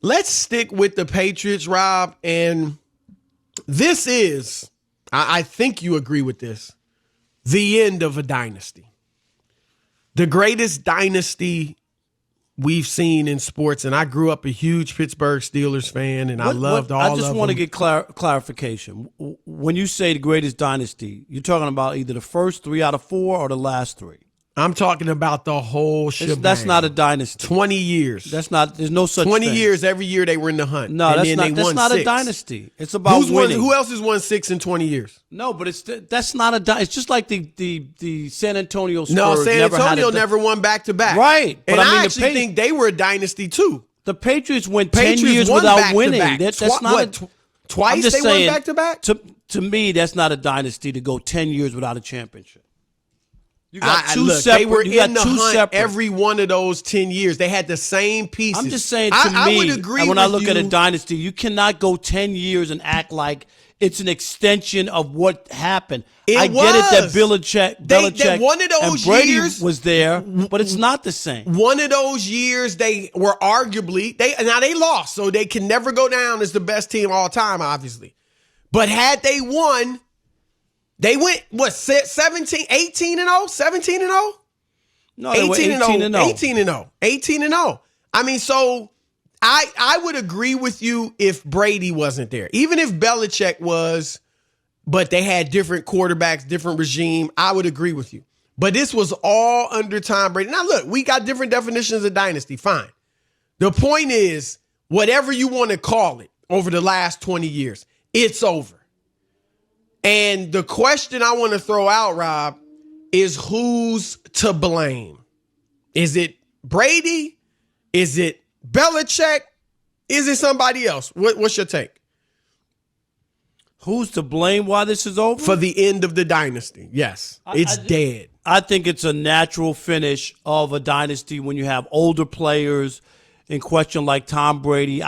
Let's stick with the Patriots, Rob. And this is, I think you agree with this, the end of a dynasty. The greatest dynasty we've seen in sports. And I grew up a huge Pittsburgh Steelers fan, and I loved all of them. I just want to get clarification. When you say the greatest dynasty, you're talking about either the first 3 out of 4 or the last 3? I'm talking about the whole shebang. That's not a dynasty. 20 years. That's not. There's no such 20 thing. years, every year they were in the hunt. No, that's not a dynasty. It's about winning. Who else has won 6 in 20 years? No, but that's not a dynasty. It's just like the San Antonio Spurs. No, San Antonio never won back-to-back. Right. And I actually think they were a dynasty too. The Patriots went 10 years without winning. That's not twice they won back-to-back? To me, that's not a dynasty to go 10 years without a championship. You got they were in the hunt every one of those 10 years. They had the same pieces. I'm just saying, to me, I would agree when I look at a dynasty, you cannot go 10 years and act like it's an extension of what happened. I get it that Belichick one of those and Brady years was there, but it's not the same. One of those years, they were arguably they lost, so they can never go down as the best team all time, obviously. But had they won, they went, 17, 18 and 0, 17 and 0? No, they were 18 and 0. 18 and 0. 18 and 0. I mean, so I would agree with you if Brady wasn't there. Even if Belichick was, but they had different quarterbacks, different regime, I would agree with you. But this was all under Tom Brady. Now, look, we got different definitions of dynasty. Fine. The point is, whatever you want to call it over the last 20 years, it's over. And the question I want to throw out, Rob, is who's to blame? Is it Brady? Is it Belichick? Is it somebody else? What's your take? Who's to blame why this is over? For the end of the dynasty. Yes, it's dead. I think it's a natural finish of a dynasty when you have older players in question like Tom Brady.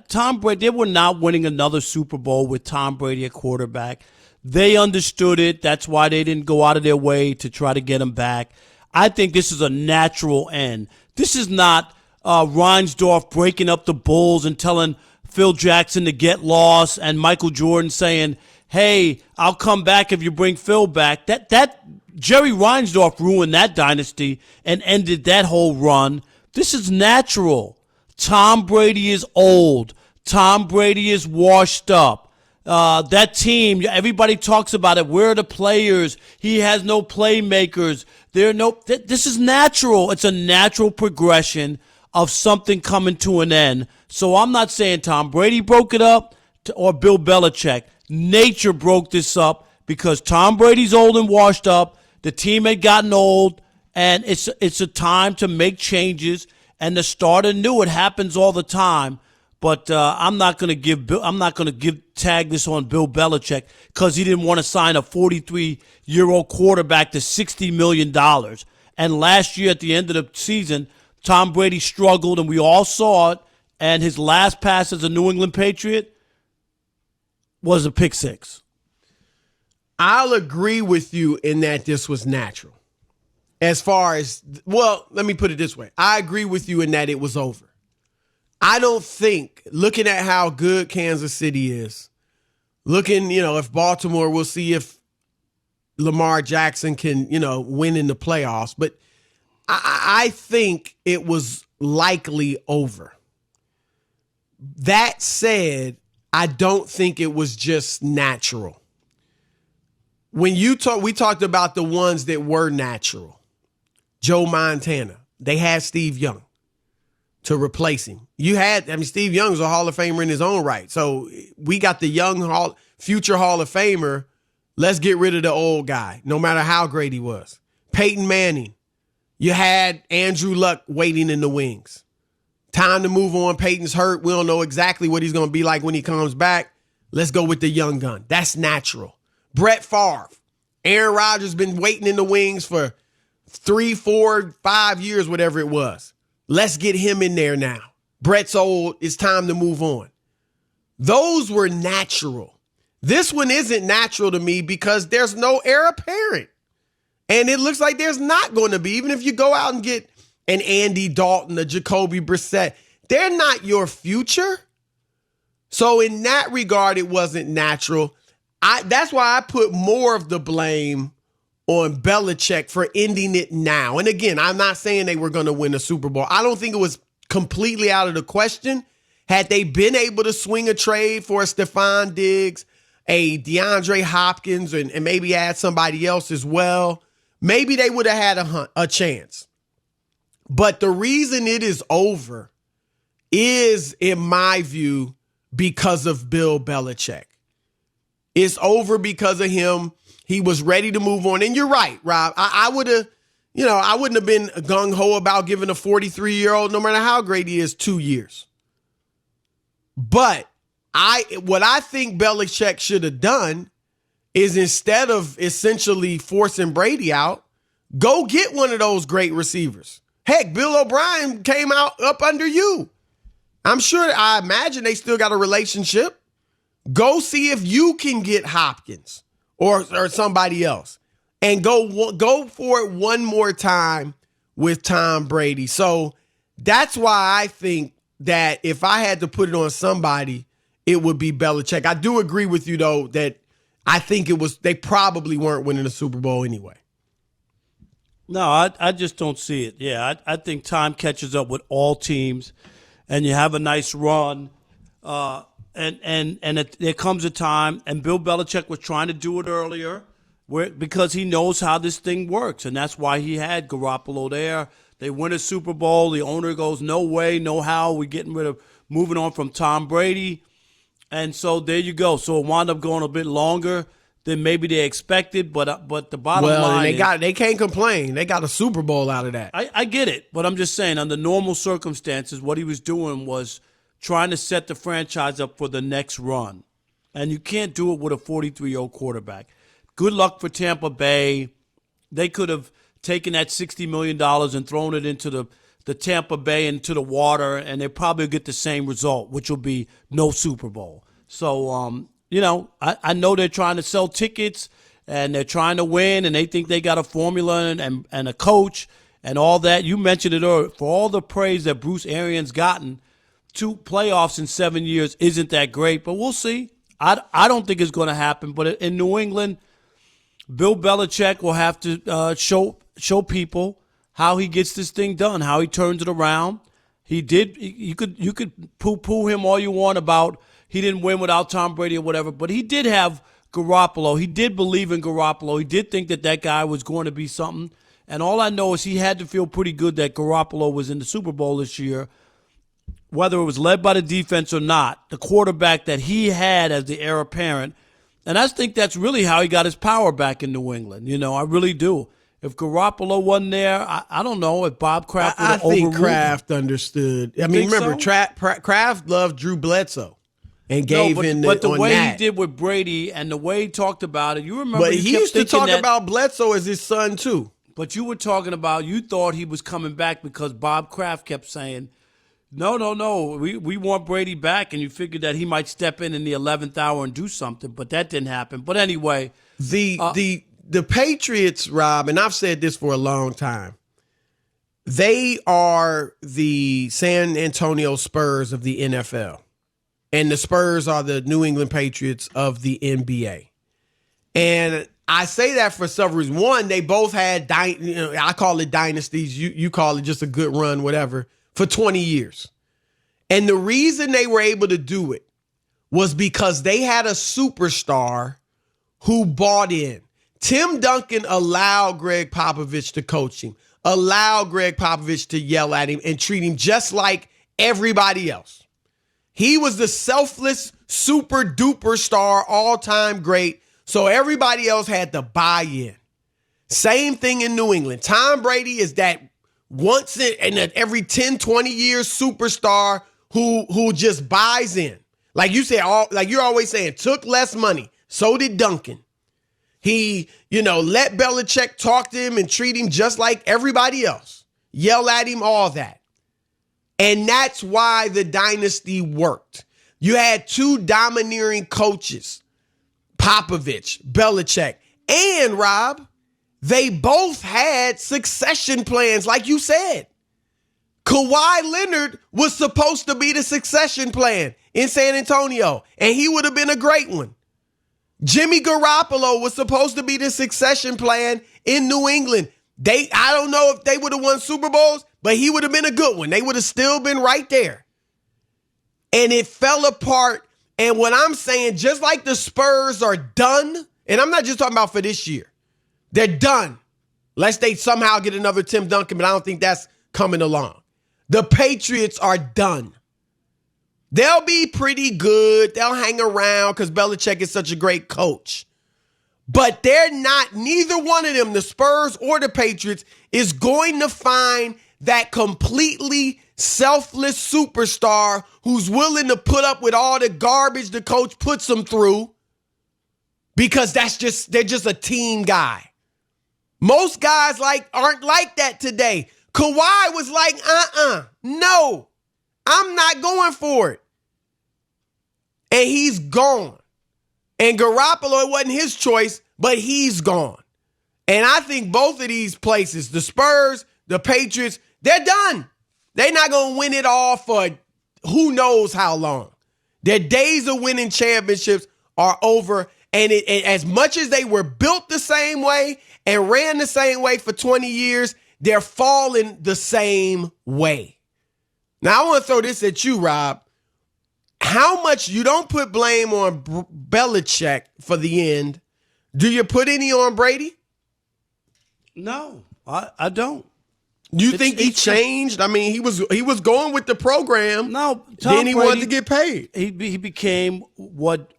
Tom Brady, they were not winning another Super Bowl with Tom Brady at quarterback. They understood it. That's why they didn't go out of their way to try to get him back. I think this is a natural end. This is not Reinsdorf breaking up the Bulls and telling Phil Jackson to get lost and Michael Jordan saying, hey, I'll come back if you bring Phil back. That Jerry Reinsdorf ruined that dynasty and ended that whole run. This is natural. Tom Brady is old. Tom Brady is washed up. That team, everybody talks about it. Where are the players? He has no playmakers. This is natural. It's a natural progression of something coming to an end. So I'm not saying Tom Brady broke it up or Bill Belichick. Nature broke this up because Tom Brady's old and washed up. The team had gotten old, and it's a time to make changes and to start anew. It happens all the time. But I'm not going to tag this on Bill Belichick because he didn't want to sign a 43-year-old quarterback to $60 million. And last year at the end of the season, Tom Brady struggled, and we all saw it. And his last pass as a New England Patriot was a pick six. I'll agree with you in that this was natural. As far as, well, let me put it this way. I agree with you in that it was over. I don't think, looking at how good Kansas City is, looking, if Baltimore, we'll see if Lamar Jackson can, win in the playoffs. But I think it was likely over. That said, I don't think it was just natural. When we talked about the ones that were natural. Joe Montana, they had Steve Young to replace him. Steve Young's a Hall of Famer in his own right. So we got the young future Hall of Famer. Let's get rid of the old guy, no matter how great he was. Peyton Manning. You had Andrew Luck waiting in the wings. Time to move on. Peyton's hurt. We don't know exactly what he's going to be like when he comes back. Let's go with the young gun. That's natural. Brett Favre. Aaron Rodgers been waiting in the wings for 3, 4, 5 years, whatever it was. Let's get him in there now. Brett's old. It's time to move on. Those were natural. This one isn't natural to me because there's no heir apparent. And it looks like there's not going to be. Even if you go out and get an Andy Dalton, a Jacoby Brissett, they're not your future. So in that regard, it wasn't natural. That's why I put more of the blame on Belichick for ending it now. And again, I'm not saying they were going to win a Super Bowl. I don't think it was completely out of the question. Had they been able to swing a trade for a Stephon Diggs, a DeAndre Hopkins, and maybe add somebody else as well, maybe they would have had a chance. But the reason it is over is, in my view, because of Bill Belichick. It's over because of him. He was ready to move on. And you're right, Rob. I would have, I wouldn't have been gung-ho about giving a 43-year-old, no matter how great he is, 2 years. But what I think Belichick should have done is, instead of essentially forcing Brady out, go get one of those great receivers. Heck, Bill O'Brien came out up under you. I imagine they still got a relationship. Go see if you can get Hopkins or somebody else, and go for it one more time with Tom Brady. So that's why I think that if I had to put it on somebody, it would be Belichick. I do agree with you, though, that I think they probably weren't winning the Super Bowl anyway. No, I just don't see it. Yeah, I think time catches up with all teams, and you have a nice run. There comes a time, and Bill Belichick was trying to do it earlier because he knows how this thing works, and that's why he had Garoppolo there. They win a Super Bowl. The owner goes, no way, no how. We're moving on from Tom Brady. And so there you go. So it wound up going a bit longer than maybe they expected, but the bottom line they can't complain. They got a Super Bowl out of that. I get it, but I'm just saying, under normal circumstances, what he was doing was trying to set the franchise up for the next run. And you can't do it with a 43-year-old quarterback. Good luck for Tampa Bay. They could have taken that $60 million and thrown it into the Tampa Bay, into the water, and they probably get the same result, which will be no Super Bowl. So, I know they're trying to sell tickets, and they're trying to win, and they think they got a formula and a coach and all that. You mentioned it earlier. For all the praise that Bruce Arians gotten, 2 playoffs in 7 years isn't that great, but we'll see. I don't think it's going to happen. But in New England, Bill Belichick will have to show people how he gets this thing done, how he turns it around. He did. You could poo-poo him all you want about he didn't win without Tom Brady or whatever, but he did have Garoppolo. He did believe in Garoppolo. He did think that guy was going to be something. And all I know is he had to feel pretty good that Garoppolo was in the Super Bowl this year. Whether it was led by the defense or not, the quarterback that he had as the heir apparent. And I think that's really how he got his power back in New England. I really do. If Garoppolo wasn't there, I don't know if Bob Kraft would have overruled. I think Kraft understood. I mean, remember, Kraft loved Drew Bledsoe and gave him the. But the way that. he did with Brady and the way he talked about it, you remember. But he used to talk about Bledsoe as his son, too. But you were talking about, you thought he was coming back because Bob Kraft kept saying, no, we want Brady back, and you figured that he might step in the 11th hour and do something, but that didn't happen. But anyway. The Patriots, Rob, and I've said this for a long time, they are the San Antonio Spurs of the NFL, and the Spurs are the New England Patriots of the NBA. And I say that for several reasons. One, they both had, I call it dynasties, you call it just a good run, whatever, for 20 years. And the reason they were able to do it was because they had a superstar who bought in. Tim Duncan allowed Greg Popovich to coach him, allowed Greg Popovich to yell at him and treat him just like everybody else. He was the selfless, super duper star, all-time great, so everybody else had to buy in. Same thing in New England. Tom Brady is that once in every 10, 20 years superstar who just buys in. Like you said, like you're always saying, took less money. So did Duncan. He, let Belichick talk to him and treat him just like everybody else. Yell at him, all that. And that's why the dynasty worked. You had 2 domineering coaches, Popovich, Belichick, and Rob. They both had succession plans, like you said. Kawhi Leonard was supposed to be the succession plan in San Antonio, and he would have been a great one. Jimmy Garoppolo was supposed to be the succession plan in New England. I don't know if they would have won Super Bowls, but he would have been a good one. They would have still been right there. And it fell apart. And what I'm saying, just like the Spurs are done, and I'm not just talking about for this year, they're done. Unless they somehow get another Tim Duncan, but I don't think that's coming along. The Patriots are done. They'll be pretty good. They'll hang around because Belichick is such a great coach. But they're not, neither one of them, the Spurs or the Patriots, is going to find that completely selfless superstar who's willing to put up with all the garbage the coach puts them through because they're just a team guy. Most guys aren't like that today. Kawhi was like, no, I'm not going for it. And he's gone. And Garoppolo, it wasn't his choice, but he's gone. And I think both of these places, the Spurs, the Patriots, they're done. They're not going to win it all for who knows how long. Their days of winning championships are over. And as much as they were built the same way and ran the same way for 20 years, they're falling the same way. Now, I want to throw this at you, Rob. How much, you don't put blame on Belichick for the end. Do you put any on Brady? No, I don't. Do you think he changed? I mean, he was going with the program. No, then he wanted to get paid. He became what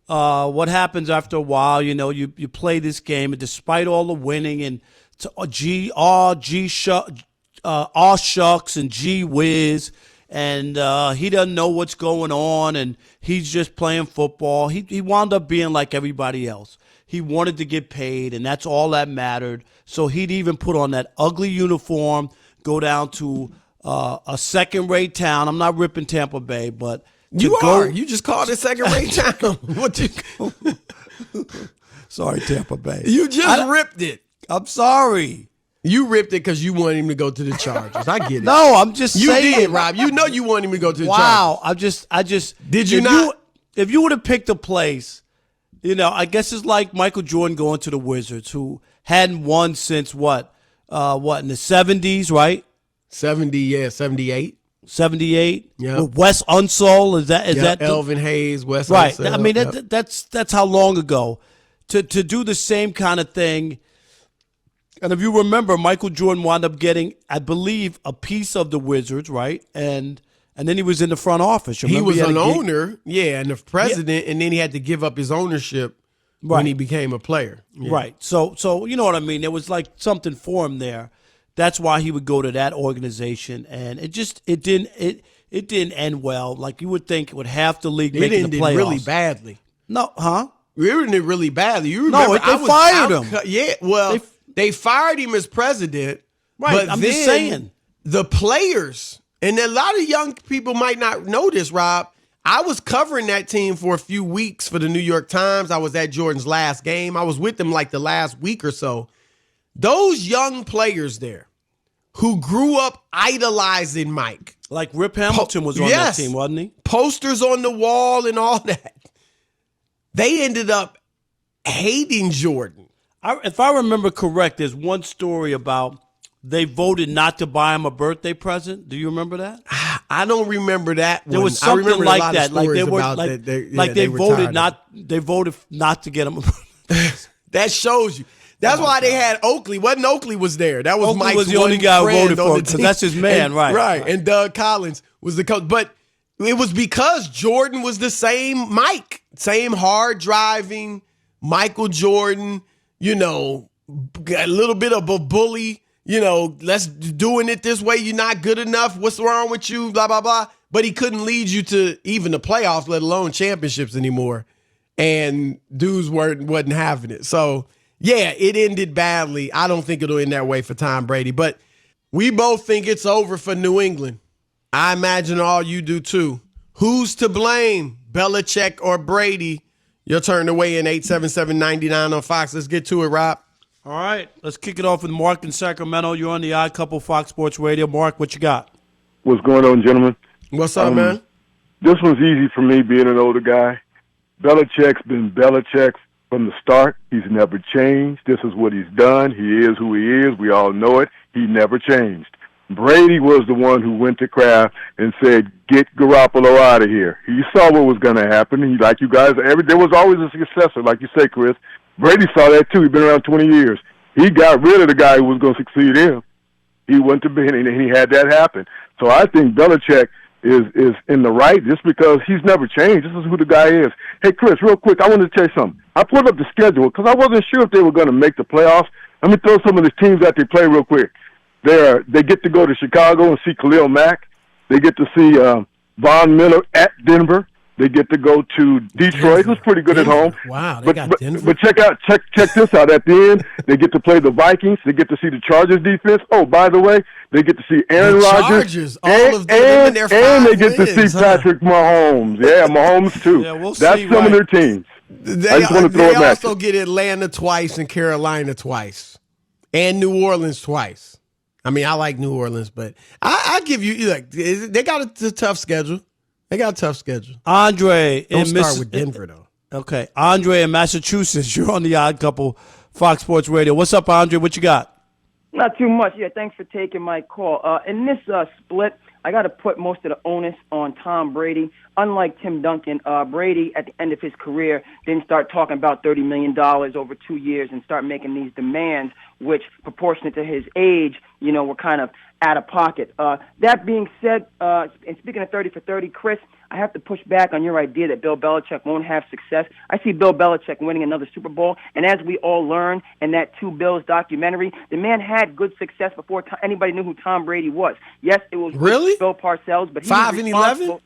happens after a while. You know, you play this game, and despite all the winning and aw shucks and gee whiz, and he doesn't know what's going on, and he's just playing football. He wound up being like everybody else. He wanted to get paid, and that's all that mattered. So he'd even put on that ugly uniform, go down to a second-rate town. I'm not ripping Tampa Bay, but you just called it second-rate town. Sorry, Tampa Bay. You just ripped it. I'm sorry. You ripped it because you wanted him to go to the Chargers. I get it. No, I'm just saying. You did, Rob. You know you wanted him to go to the Chargers. Wow. I just. Did you not? If you would have picked a place, you know, I guess it's like Michael Jordan going to the Wizards, who hadn't won since what in the 70s, right? 78. 78. Yeah. With Wes Unseld, is that Elvin Hayes, Wes right? Unseld. I mean, that's how long ago to do the same kind of thing. And if you remember, Michael Jordan wound up getting, I believe, a piece of the Wizards, right? And then he was in the front office. Remember, he was an owner, and the president, and then he had to give up his ownership when he became a player. Yeah. Right. So you know what I mean? There was like something for him there. That's why he would go to that organization, and it didn't end well. Like you would think with half the league making the playoffs. It ended really badly. No, huh? It ended really badly. You remember? No, they fired him. Yeah, well, they fired him as president. Right, but I'm just saying. The players, and a lot of young people might not know this, Rob. I was covering that team for a few weeks for the New York Times. I was at Jordan's last game. I was with them like the last week or so. Those young players there who grew up idolizing Mike. Like Rip Hamilton was on that team, wasn't he? Posters on the wall and all that. They ended up hating Jordan. If I remember correct, there's one story about they voted not to buy him a birthday present. Do you remember that? I don't remember that one. There was something like that. Like they were they voted not. They voted not to get him a birthday. That shows you. That's why they had Oakley. Wasn't Oakley was there? That was Oakley Mike's was the only guy who voted for him because that's his man, and, right? Right. And Doug Collins was the coach, but it was because Jordan was the same Mike, same hard driving Michael Jordan. You know, a little bit of a bully. You know, let's doing it this way. You're not good enough. What's wrong with you? Blah blah blah. But he couldn't lead you to even the playoffs, let alone championships anymore. And dudes wasn't having it. So. Yeah, it ended badly. I don't think it'll end that way for Tom Brady, but we both think it's over for New England. I imagine all you do too. Who's to blame, Belichick or Brady? Your turn to weigh in 877-99 on Fox. Let's get to it, Rob. All right, let's kick it off with Mark in Sacramento. You're on the Odd Couple Fox Sports Radio. Mark, what you got? What's going on, gentlemen? What's up, man? This one's easy for me, being an older guy. Belichick's been Belichick from the start. He's never changed. This is what he's done. He is who he is. We all know it. He never changed. Brady was the one who went to Kraft and said, "Get Garoppolo out of here." He saw what was going to happen. He, like you guys, there was always a successor, like you say, Chris. Brady saw that too. He's been around 20 years. He got rid of the guy who was going to succeed him. He went to Ben, and he had that happen. So I think Belichick is in the right just because he's never changed. This is who the guy is. Hey, Chris, real quick, I wanted to tell you something. I pulled up the schedule because I wasn't sure if they were going to make the playoffs. Let me throw some of the teams that they play real quick. They get to go to Chicago and see Khalil Mack. They get to see Von Miller at Denver. They get to go to Detroit, who's pretty good at home. Wow, they got Denver. But check this out. At the end, they get to play the Vikings. They get to see the Chargers defense. Oh, by the way, they get to see Aaron Rodgers. All of them, and they get to see Patrick Mahomes. Yeah, Mahomes too. Yeah, we'll That's see, some of their teams. They also get Atlanta twice and Carolina twice, and New Orleans twice. I mean, I like New Orleans, but I give you like they got a tough schedule. They got a tough schedule. Andre Don't start with Denver though. Okay, Andre in Massachusetts. You're on the Odd Couple Fox Sports Radio. What's up, Andre? What you got? Not too much. Yeah, thanks for taking my call. In this split, I got to put most of the onus on Tom Brady. Unlike Tim Duncan, Brady, at the end of his career, didn't start talking about $30 million over 2 years and start making these demands, which, proportionate to his age, were kind of out of pocket. That being said, and speaking of 30 for 30, Chris, I have to push back on your idea that Bill Belichick won't have success. I see Bill Belichick winning another Super Bowl, and as we all learned in that Two Bills documentary, the man had good success before anybody knew who Tom Brady was. Yes, it was really Bill Parcells, but he 5 was and 11.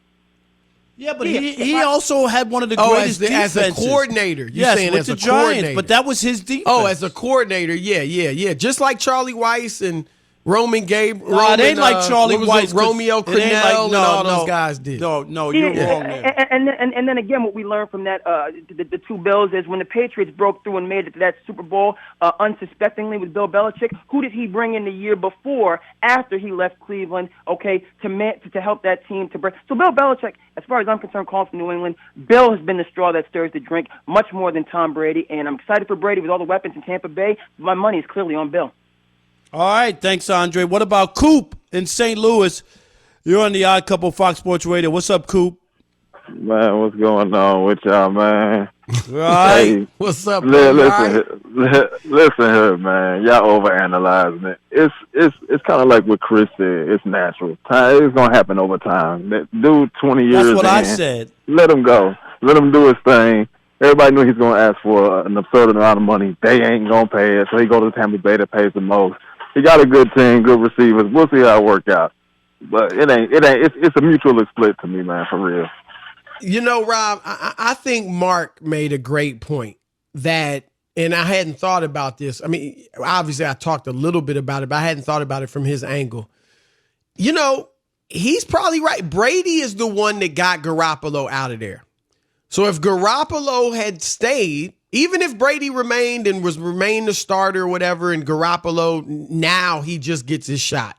Yeah, but he also had one of the greatest defenses. As a coordinator. You're saying with as the a Giants, coordinator. but that was his defense. Oh, as a coordinator, yeah. Just like Charlie Weiss and Roman Gabriel. It ain't like Charlie Weiss. Romeo Crennel and all those guys did. No, you're wrong there. And then again, what we learned from that, the two Bills is when the Patriots broke through and made it to that Super Bowl unsuspectingly with Bill Belichick, who did he bring in the year before, after he left Cleveland, okay, to help that team to break? So Bill Belichick, as far as I'm concerned, calling from New England, Bill has been the straw that stirs the drink much more than Tom Brady, and I'm excited for Brady with all the weapons in Tampa Bay. My money is clearly on Bill. All right, thanks, Andre. What about Coop in St. Louis? You're on the Odd Couple Fox Sports Radio. What's up, Coop? Man, what's going on with y'all, man? Right. Hey, what's up, listen here, man. Y'all overanalyzing it. It's kind of like what Chris said. It's natural. It's gonna happen over time. That dude, 20 years. That's what I said. Let him go. Let him do his thing. Everybody knew he's gonna ask for an absurd amount of money. They ain't gonna pay it, so he go to the Tampa Bay that pays the most. He got a good team, good receivers. We'll see how it work out. But it ain't. It's a mutual split to me, man, for real. Rob, I think Mark made a great point that, and I hadn't thought about this. I mean, obviously I talked a little bit about it, but I hadn't thought about it from his angle. He's probably right. Brady is the one that got Garoppolo out of there. So if Garoppolo had stayed, even if Brady remained and remained the starter or whatever, and Garoppolo, now he just gets his shot.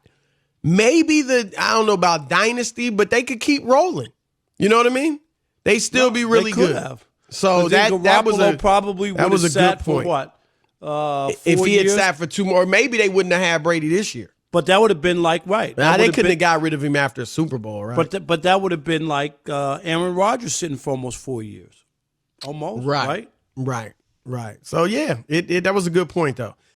Maybe I don't know about dynasty, but they could keep rolling. You know what I mean? They still be really good. Have. So that was probably would have sat for what? 4 if he had years? sat for 2 more, maybe they wouldn't have had Brady this year. But that would have been like Now they couldn't have got rid of him after a Super Bowl, right? But that would have been like Aaron Rodgers sitting for almost 4 years, almost. Right. Right. So yeah, that was a good point though.